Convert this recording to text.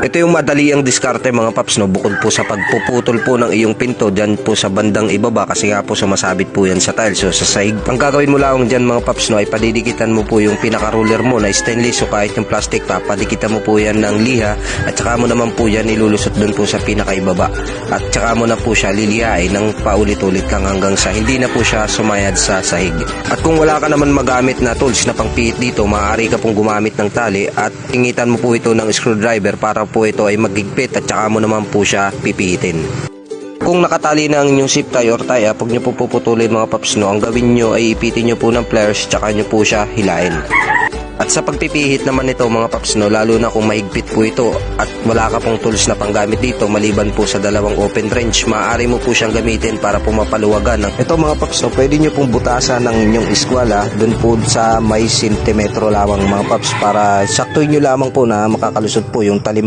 Ito yung madali ang diskarte mga paps, no? Bukod po sa pagpuputol po ng iyong pinto dyan po sa bandang ibaba, kasi nga po sumasabit po yan sa tiles, so sa sahig. Ang gagawin mo lang dyan mga paps, no, ay padidikitan mo po yung pinaka-ruler mo na stainless o kahit yung plastic pa, padikitan mo po yan ng liha at saka mo naman po yan ilulusot dun po sa pinaka-ibaba at saka mo na po siya lilihain ng paulit-ulit kang hanggang sa hindi na po siya sumayad sa sahig. At kung wala ka naman magamit na tools na pangpihit dito, maaari ka pong gumamit ng tali at tingitan mo po ito ng screwdriver para po ito ay magigpit at saka mo naman po siya pipihitin. Kung nakatali na ang inyong zip tie or tie, huwag nyo po puputulin mga paps, no? Ang gawin nyo ay ipitin nyo po ng pliers tsaka nyo po siya hilain. At sa pagpipihit naman ito mga paps, no, lalo na kung mahigpit po ito at wala ka pong tools na panggamit dito maliban po sa dalawang open wrench, maaari mo po siyang gamitin para po mapaluwagan. Ito mga paps, no, pwede nyo pong butasan ng inyong iskwala dun po sa may sentimetro lamang mga paps para saktuin nyo lamang po na makakalusot po yung talim